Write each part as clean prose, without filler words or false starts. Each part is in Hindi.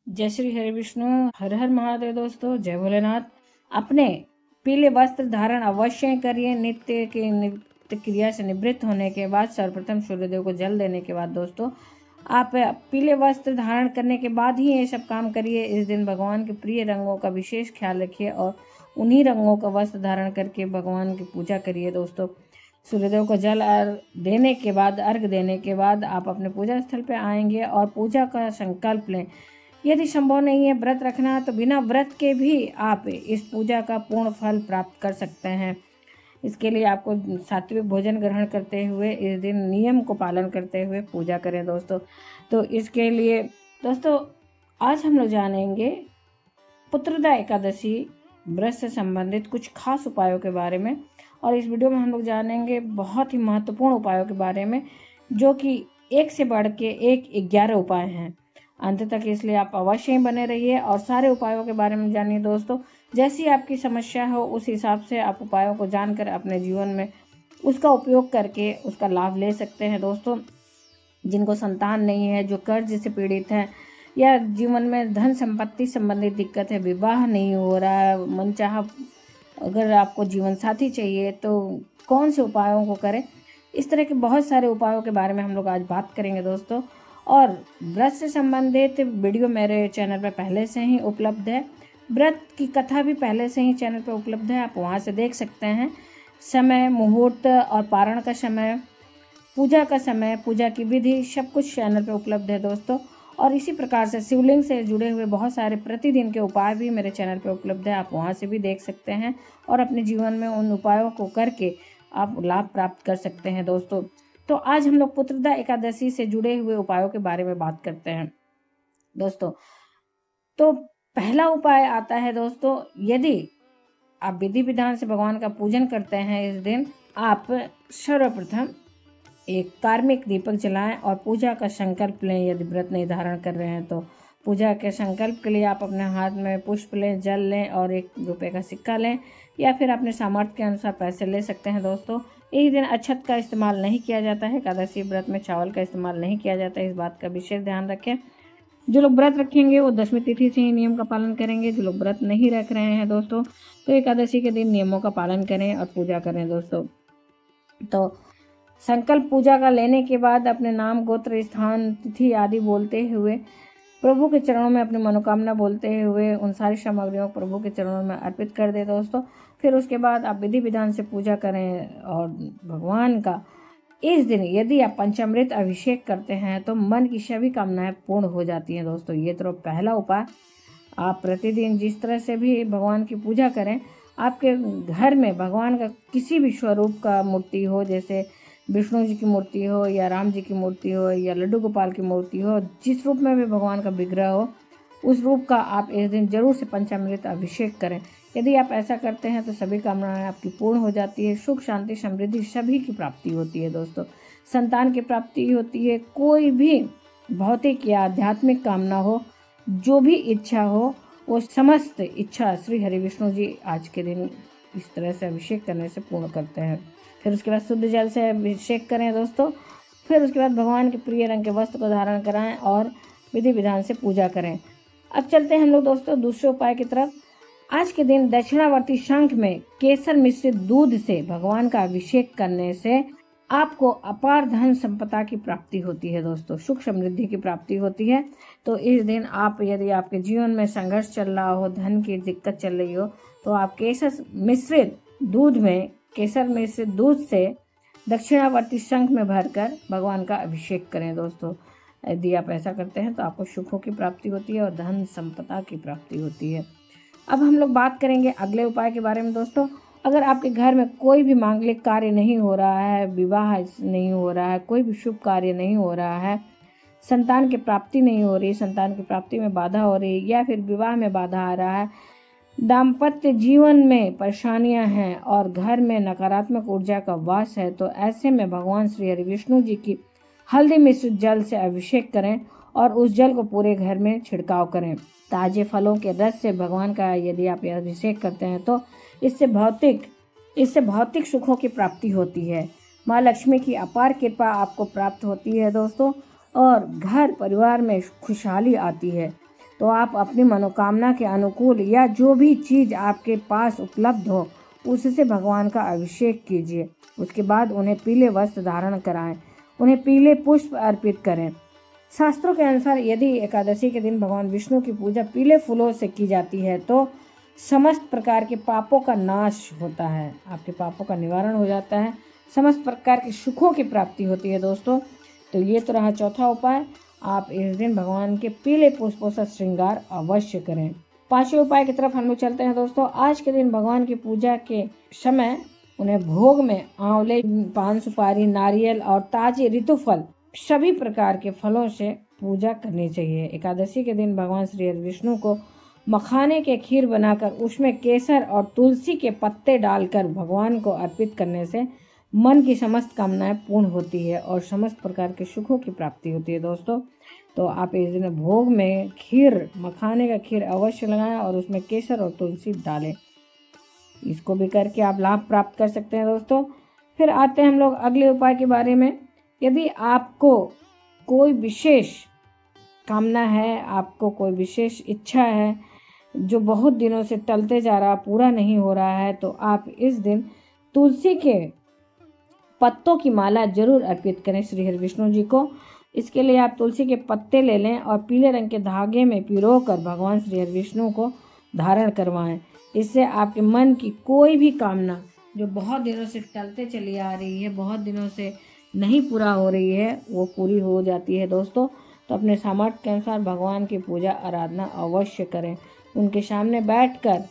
जय श्री हरि विष्णु, हर हर महादेव। दोस्तों जय भोलेनाथ। अपने पीले वस्त्र धारण अवश्य करिए। नित्य क्रिया से निवृत्त होने के बाद सर्वप्रथम सूर्यदेव को जल देने के बाद दोस्तों आप पीले वस्त्र धारण करने के बाद ही ये सब काम करिए। इस दिन भगवान के प्रिय रंगों का विशेष ख्याल रखिए और उन्हीं रंगों का वस्त्र धारण करके भगवान की पूजा करिए। दोस्तों सूर्यदेव को जल देने के बाद, अर्घ देने के बाद आप अपने पूजा स्थल पे आएंगे और पूजा का संकल्प लें। यदि संभव नहीं है व्रत रखना तो बिना व्रत के भी आप इस पूजा का पूर्ण फल प्राप्त कर सकते हैं। इसके लिए आपको सात्विक भोजन ग्रहण करते हुए इस दिन नियम को पालन करते हुए पूजा करें दोस्तों। तो इसके लिए दोस्तों आज हम लोग जानेंगे पुत्रदा एकादशी व्रत से संबंधित कुछ खास उपायों के बारे में। और इस वीडियो में हम लोग जानेंगे बहुत ही महत्वपूर्ण उपायों के बारे में, जो कि एक से बढ़ के एक 11 उपाय हैं। अंत तक इसलिए आप अवश्य ही बने रहिए और सारे उपायों के बारे में जानिए दोस्तों। जैसी आपकी समस्या हो उस हिसाब से आप उपायों को जानकर अपने जीवन में उसका उपयोग करके उसका लाभ ले सकते हैं दोस्तों। जिनको संतान नहीं है, जो कर्ज से पीड़ित हैं, या जीवन में धन संपत्ति संबंधित दिक्कत है, विवाह नहीं हो रहा है, मनचाहा अगर आपको जीवन साथी चाहिए तो कौन से उपायों को करें, इस तरह के बहुत सारे उपायों के बारे में हम लोग आज बात करेंगे दोस्तों। और व्रत से संबंधित वीडियो मेरे चैनल पर पहले से ही उपलब्ध है। व्रत की कथा भी पहले से ही चैनल पर उपलब्ध है, आप वहां से देख सकते हैं। समय, मुहूर्त और पारण का समय, पूजा का समय, पूजा की विधि, सब कुछ चैनल पर उपलब्ध है दोस्तों। और इसी प्रकार से शिवलिंग से जुड़े हुए बहुत सारे प्रतिदिन के उपाय भी मेरे चैनल पर उपलब्ध है, आप वहां से भी देख सकते हैं और अपने जीवन में उन उपायों को करके आप लाभ प्राप्त कर सकते हैं दोस्तों। तो आज हम लोग पुत्रदा एकादशी से जुड़े हुए उपायों के बारे में बात करते हैं दोस्तों। तो पहला उपाय आता है दोस्तों, यदि आप विधि विधान से भगवान का पूजन करते हैं इस दिन आप सर्वप्रथम एक कार्मिक दीपक जलाएं और पूजा का संकल्प लें। यदि व्रत नहीं धारण कर रहे हैं तो पूजा के संकल्प के लिए आप अपने हाथ में पुष्प लें, जल लें और 1 रुपये का सिक्का लें, या फिर अपने सामर्थ्य के अनुसार पैसे ले सकते हैं दोस्तों। इस दिन अक्षत का इस्तेमाल नहीं किया जाता है। एकादशी व्रत में चावल का इस्तेमाल नहीं किया जाता है, इस बात का विशेष ध्यान रखें। जो लोग व्रत रखेंगे वो 10वीं तिथि से ही नियम का पालन करेंगे। जो लोग व्रत नहीं रख रहे हैं दोस्तों तो एकादशी के दिन नियमों का पालन करें और पूजा करें दोस्तों। तो संकल्प पूजा का लेने के बाद अपने नाम, गोत्र, स्थान, तिथि आदि बोलते हुए प्रभु के चरणों में अपनी मनोकामना बोलते हुए उन सारी सामग्रियों को प्रभु के चरणों में अर्पित कर दे दोस्तों। फिर उसके बाद आप विधि विधान से पूजा करें और भगवान का इस दिन यदि आप पंचामृत अभिषेक करते हैं तो मन की सभी कामनाएं पूर्ण हो जाती हैं दोस्तों। ये तो पहला उपाय। आप प्रतिदिन जिस तरह से भी भगवान की पूजा करें, आपके घर में भगवान का किसी भी स्वरूप का मूर्ति हो, जैसे विष्णु जी की मूर्ति हो या राम जी की मूर्ति हो या लड्डू गोपाल की मूर्ति हो, जिस रूप में भी भगवान का विग्रह हो उस रूप का आप इस दिन जरूर से पंचामृत अभिषेक करें। यदि आप ऐसा करते हैं तो सभी कामनाएं आपकी पूर्ण हो जाती है। सुख, शांति, समृद्धि सभी की प्राप्ति होती है दोस्तों। संतान की प्राप्ति होती है। कोई भी भौतिक या आध्यात्मिक कामना हो, जो भी इच्छा हो, वो समस्त इच्छा श्री हरि विष्णु जी आज के दिन इस तरह से अभिषेक करने से पूर्ण करते हैं। फिर उसके बाद शुद्ध जल से अभिषेक करें दोस्तों। फिर उसके बाद भगवान के प्रिय रंग के वस्त्र को धारण कराएं और विधि विधान से पूजा करें। अब चलते हैं हम लोग दोस्तों दूसरे उपाय की तरफ। आज के दिन दक्षिणावर्ती शंख में केसर मिश्रित दूध से भगवान का अभिषेक करने से आपको अपार धन संपदा की प्राप्ति होती है दोस्तों। सुख समृद्धि की प्राप्ति होती है। तो इस दिन आप, यदि आपके जीवन में संघर्ष चल रहा हो, धन की दिक्कत चल रही हो, तो आप केसर मिश्रित दूध से दक्षिणावर्ती शंख में भरकर भगवान का अभिषेक करें दोस्तों। यदि आप ऐसा करते हैं तो आपको सुखों की प्राप्ति होती है और धन संपदा की प्राप्ति होती है। अब हम लोग बात करेंगे अगले उपाय के बारे में दोस्तों। अगर आपके घर में कोई भी मांगलिक कार्य नहीं हो रहा है, विवाह नहीं हो रहा है, कोई भी शुभ कार्य नहीं हो रहा है, संतान की प्राप्ति नहीं हो रही, संतान की प्राप्ति में बाधा हो रही, या फिर विवाह में बाधा आ रहा है, दाम्पत्य जीवन में परेशानियां हैं और घर में नकारात्मक ऊर्जा का वास है, तो ऐसे में भगवान श्री हरि विष्णु जी की हल्दी मिश्रित जल से अभिषेक करें और उस जल को पूरे घर में छिड़काव करें। ताजे फलों के रस से भगवान का यदि आप अभिषेक करते हैं तो इससे भौतिक सुखों की प्राप्ति होती है। माँ लक्ष्मी की अपार कृपा आपको प्राप्त होती है दोस्तों और घर परिवार में खुशहाली आती है। तो आप अपनी मनोकामना के अनुकूल या जो भी चीज़ आपके पास उपलब्ध हो उससे भगवान का अभिषेक कीजिए। उसके बाद उन्हें पीले वस्त्र धारण कराएं, उन्हें पीले पुष्प अर्पित करें। शास्त्रों के अनुसार यदि एकादशी के दिन भगवान विष्णु की पूजा पीले फूलों से की जाती है तो समस्त प्रकार के पापों का नाश होता है, आपके पापों का निवारण हो जाता है, समस्त प्रकार के सुखों की प्राप्ति होती है दोस्तों। तो ये तो रहा चौथा उपाय। आप इस दिन भगवान के पीले पुष्पों से श्रृंगार अवश्य करें। पांचवें उपाय की तरफ हम लोग चलते हैं दोस्तों। आज के दिन भगवान की पूजा के समय उन्हें भोग में आंवले, पान सुपारी, नारियल और ताजे ऋतु फल सभी प्रकार के फलों से पूजा करनी चाहिए। एकादशी के दिन भगवान श्री विष्णु को मखाने के खीर बनाकर उसमें केसर और तुलसी के पत्ते डालकर भगवान को अर्पित करने से मन की समस्त कामनाएं पूर्ण होती है और समस्त प्रकार के सुखों की प्राप्ति होती है दोस्तों। तो आप इस दिन भोग में खीर, मखाने का खीर अवश्य लगाएं और उसमें केसर और तुलसी डालें। इसको भी करके आप लाभ प्राप्त कर सकते हैं दोस्तों। फिर आते हैं हम लोग अगले उपाय के बारे में। यदि आपको कोई विशेष कामना है, आपको कोई विशेष इच्छा है जो बहुत दिनों से टलते जा रहा, पूरा नहीं हो रहा है, तो आप इस दिन तुलसी के पत्तों की माला जरूर अर्पित करें श्री हरि विष्णु जी को। इसके लिए आप तुलसी के पत्ते ले लें और पीले रंग के धागे में पिरोकर भगवान श्री हरि विष्णु को धारण करवाएं। इससे आपके मन की कोई भी कामना जो बहुत दिनों से टलते चली आ रही है, बहुत दिनों से नहीं पूरा हो रही है, वो पूरी हो जाती है दोस्तों। तो अपने सामर्थ्य के अनुसार भगवान की पूजा आराधना अवश्य करें। उनके सामने बैठकर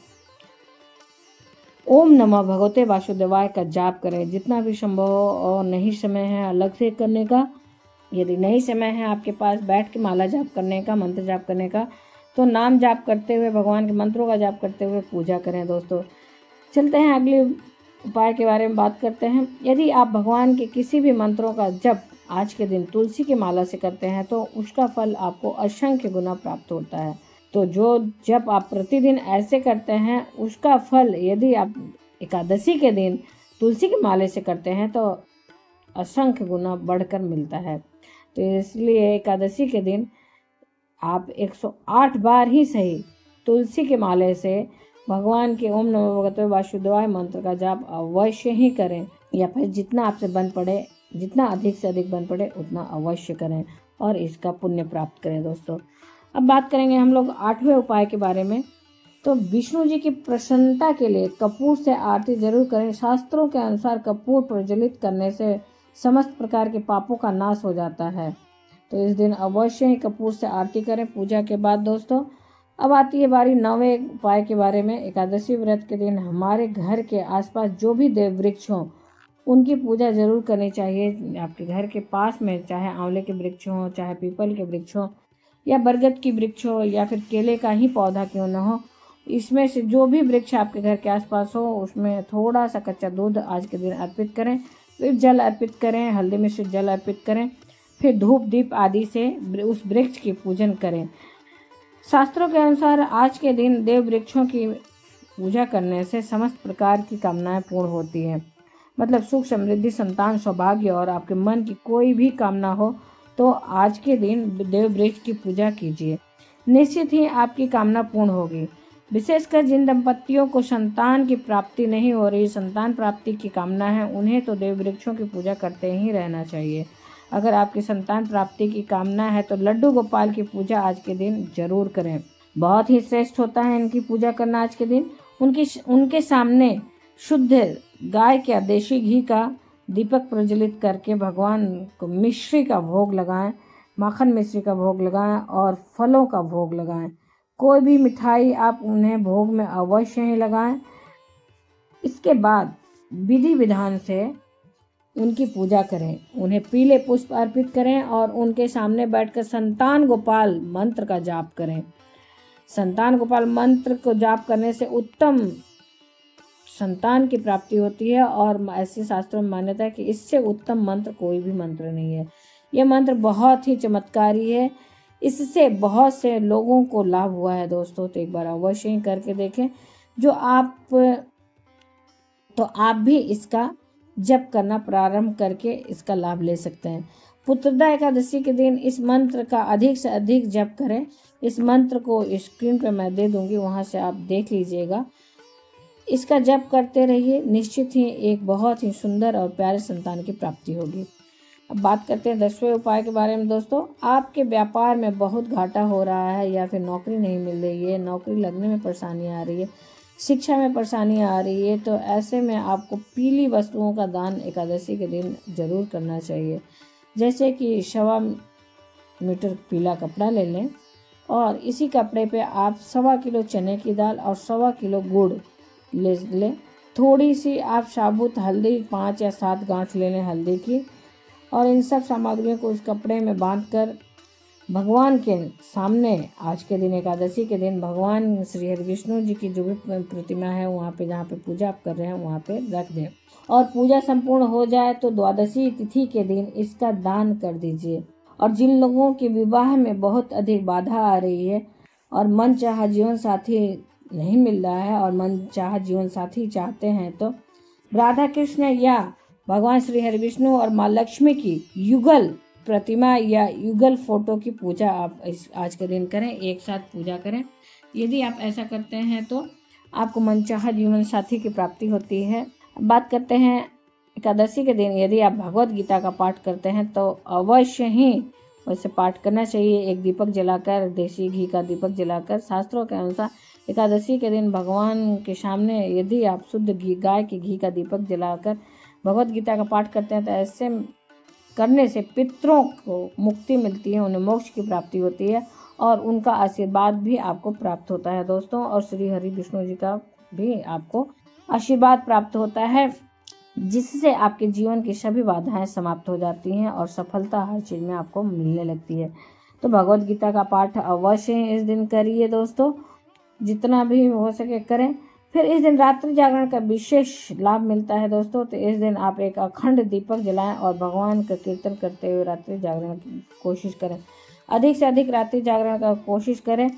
ओम नमः भगवते वासुदेवाय का जाप करें जितना भी संभव हो। और नहीं समय है अलग से करने का, यदि नहीं समय है आपके पास बैठ के माला जाप करने का, मंत्र जाप करने का, तो नाम जाप करते हुए, भगवान के मंत्रों का जाप करते हुए पूजा करें दोस्तों। चलते हैं अगले उपाय के बारे में बात करते हैं। यदि आप भगवान के किसी भी मंत्रों का जप आज के दिन तुलसी की माला से करते हैं तो उसका फल आपको असंख्य गुना प्राप्त होता है। तो जो जब आप प्रतिदिन ऐसे करते हैं उसका फल यदि आप एकादशी के दिन तुलसी के माले से करते हैं तो असंख्य गुना बढ़कर मिलता है। तो इसलिए एकादशी के दिन आप 108 बार ही सही तुलसी के माले से भगवान के ओम नमो भगवते वासुदेवाय मंत्र का जाप अवश्य ही करें, या फिर जितना आपसे बन पड़े, जितना अधिक से अधिक बन पड़े उतना अवश्य करें और इसका पुण्य प्राप्त करें दोस्तों। अब बात करेंगे हम लोग 8वें उपाय के बारे में। तो विष्णु जी की प्रसन्नता के लिए कपूर से आरती जरूर करें। शास्त्रों के अनुसार कपूर प्रज्वलित करने से समस्त प्रकार के पापों का नाश हो जाता है। तो इस दिन अवश्य ही कपूर से आरती करें पूजा के बाद दोस्तों। अब आती है बारी 9वें उपाय के बारे में। एकादशी व्रत के दिन हमारे घर के आसपास जो भी देव वृक्ष हों उनकी पूजा जरूर करनी चाहिए। आपके घर के पास में चाहे आंवले के वृक्ष हों, चाहे पीपल के वृक्ष हों, या बरगद की वृक्ष हो, या फिर केले का ही पौधा क्यों न हो, इसमें से जो भी वृक्ष आपके घर के आसपास हो उसमें थोड़ा सा कच्चा दूध आज के दिन अर्पित करें, फिर जल अर्पित करें, हल्दी मिश्रित जल अर्पित करें, फिर धूप दीप आदि से उस वृक्ष की पूजन करें। शास्त्रों के अनुसार आज के दिन देव वृक्षों की पूजा करने से समस्त प्रकार की कामनाएं पूर्ण होती हैं। मतलब सुख, समृद्धि, संतान, सौभाग्य और आपके मन की कोई भी कामना हो तो आज के दिन देव वृक्ष की पूजा कीजिए, निश्चित ही आपकी कामना पूर्ण होगी। विशेषकर जिन दंपतियों को संतान की प्राप्ति नहीं हो रही, संतान प्राप्ति की कामना है, उन्हें तो देव वृक्षों की पूजा करते ही रहना चाहिए। अगर आपकी संतान प्राप्ति की कामना है तो लड्डू गोपाल की पूजा आज के दिन जरूर करें। बहुत ही श्रेष्ठ होता है इनकी पूजा करना आज के दिन। उनके सामने शुद्ध गाय के देशी घी का दीपक प्रज्वलित करके भगवान को मिश्री का भोग लगाएं, माखन मिश्री का भोग लगाएं और फलों का भोग लगाएं। कोई भी मिठाई आप उन्हें भोग में अवश्य ही लगाएं। इसके बाद विधि विधान से उनकी पूजा करें, उन्हें पीले पुष्प अर्पित करें और उनके सामने बैठकर संतान गोपाल मंत्र का जाप करें। संतान गोपाल मंत्र को जाप करने से उत्तम संतान की प्राप्ति होती है और ऐसे शास्त्रों में मान्यता है कि इससे उत्तम मंत्र कोई भी मंत्र नहीं है। यह मंत्र बहुत ही चमत्कारी है, इससे बहुत से लोगों को लाभ हुआ है दोस्तों। तो एक बार अवश्य ही करके देखें। तो आप भी इसका जप करना प्रारंभ करके इसका लाभ ले सकते हैं। पुत्रदा एकादशी के दिन इस मंत्र का अधिक से अधिक जप करें। इस मंत्र को स्क्रीन पे मैं दे दूंगी, वहां से आप देख लीजिएगा। इसका जप करते रहिए, निश्चित ही एक बहुत ही सुंदर और प्यारे संतान की प्राप्ति होगी। अब बात करते हैं 10वें उपाय के बारे में दोस्तों। आपके व्यापार में बहुत घाटा हो रहा है या फिर नौकरी नहीं मिल रही है, नौकरी लगने में परेशानी आ रही है, शिक्षा में परेशानी आ रही है, तो ऐसे में आपको पीली वस्तुओं का दान एकादशी के दिन जरूर करना चाहिए। जैसे कि 1.25 मीटर पीला कपड़ा ले लें और इसी कपड़े पे आप 1.25 किलो चने की दाल और 1.25 किलो गुड़ ले लें। थोड़ी सी आप साबुत हल्दी 5 या 7 गांठ ले लें हल्दी की, और इन सब सामग्रियों को उस कपड़े में बांधकर भगवान के सामने आज के दिन एकादशी के दिन भगवान श्री हरि विष्णु जी की जो भी प्रतिमा है वहाँ पे, जहाँ पे पूजा आप कर रहे हैं वहाँ पे रख दें। और पूजा संपूर्ण हो जाए तो द्वादशी तिथि के दिन इसका दान कर दीजिए। और जिन लोगों के विवाह में बहुत अधिक बाधा आ रही है और मन चाहा जीवन साथी नहीं मिल रहा है और मन चाहा जीवन साथी चाहते हैं, तो राधा कृष्ण या भगवान श्री हरि विष्णु और माँ लक्ष्मी की युगल प्रतिमा या युगल फोटो की पूजा आप आज के दिन करें, एक साथ पूजा करें। यदि आप ऐसा करते हैं तो आपको मनचाहा जीवन साथी की प्राप्ति होती है। बात करते हैं एकादशी के दिन यदि आप भगवत गीता का पाठ करते हैं तो अवश्य ही वैसे पाठ करना चाहिए। एक दीपक जलाकर, देसी घी का दीपक जलाकर, शास्त्रों के अनुसार एकादशी के दिन भगवान के सामने यदि आप शुद्ध घी, गाय के घी का दीपक जलाकर भगवत गीता का पाठ करते हैं तो ऐसे करने से पितरों को मुक्ति मिलती है, उन्हें मोक्ष की प्राप्ति होती है और उनका आशीर्वाद भी आपको प्राप्त होता है दोस्तों। और श्री हरि विष्णु जी का भी आपको आशीर्वाद प्राप्त होता है, जिससे आपके जीवन की सभी बाधाएं समाप्त हो जाती हैं और सफलता हर चीज़ में आपको मिलने लगती है। तो भगवत गीता का पाठ अवश्य इस दिन करिए दोस्तों, जितना भी हो सके करें। फिर इस दिन रात्रि जागरण का विशेष लाभ मिलता है दोस्तों। तो इस दिन आप एक अखंड दीपक जलाएं और भगवान का कीर्तन करते हुए रात्रि जागरण की कोशिश करें। अधिक से अधिक रात्रि जागरण का कोशिश करें।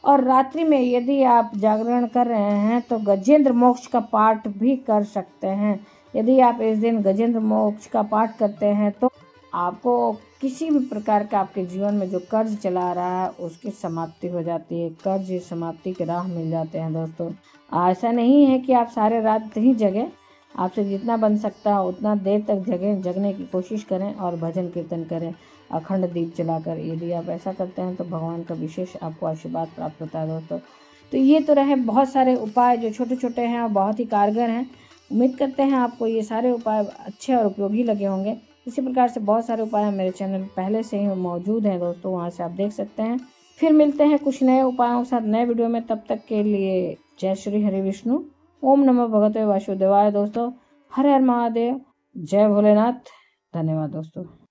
और रात्रि में यदि आप जागरण कर रहे हैं तो गजेंद्र मोक्ष का पाठ भी कर सकते हैं। यदि आप इस दिन गजेंद्र मोक्ष का पाठ करते हैं तो आपको किसी भी प्रकार का आपके जीवन में जो कर्ज चला रहा है उसकी समाप्ति हो जाती है, कर्ज समाप्ति के राह मिल जाते हैं दोस्तों। ऐसा नहीं है कि आप सारे रात ही जगें, आपसे जितना बन सकता है उतना देर तक जगने की कोशिश करें और भजन कीर्तन करें अखंड दीप जलाकर। यदि आप ऐसा करते हैं तो भगवान का विशेष आपको आशीर्वाद प्राप्त होता है दोस्तों। तो ये तो रहे बहुत सारे उपाय जो छोटे छोटे हैं और बहुत ही कारगर हैं। उम्मीद करते हैं आपको ये सारे उपाय अच्छे और उपयोगी लगे होंगे। इसी प्रकार से बहुत सारे उपाय मेरे चैनल पहले से ही मौजूद हैं दोस्तों, वहाँ से आप देख सकते हैं। फिर मिलते हैं कुछ नए उपायों के साथ नए वीडियो में, तब तक के लिए जय श्री हरि विष्णु, ओम नमो भगवते वासुदेवाय दोस्तों। हर हर महादेव, जय भोलेनाथ। धन्यवाद दोस्तों।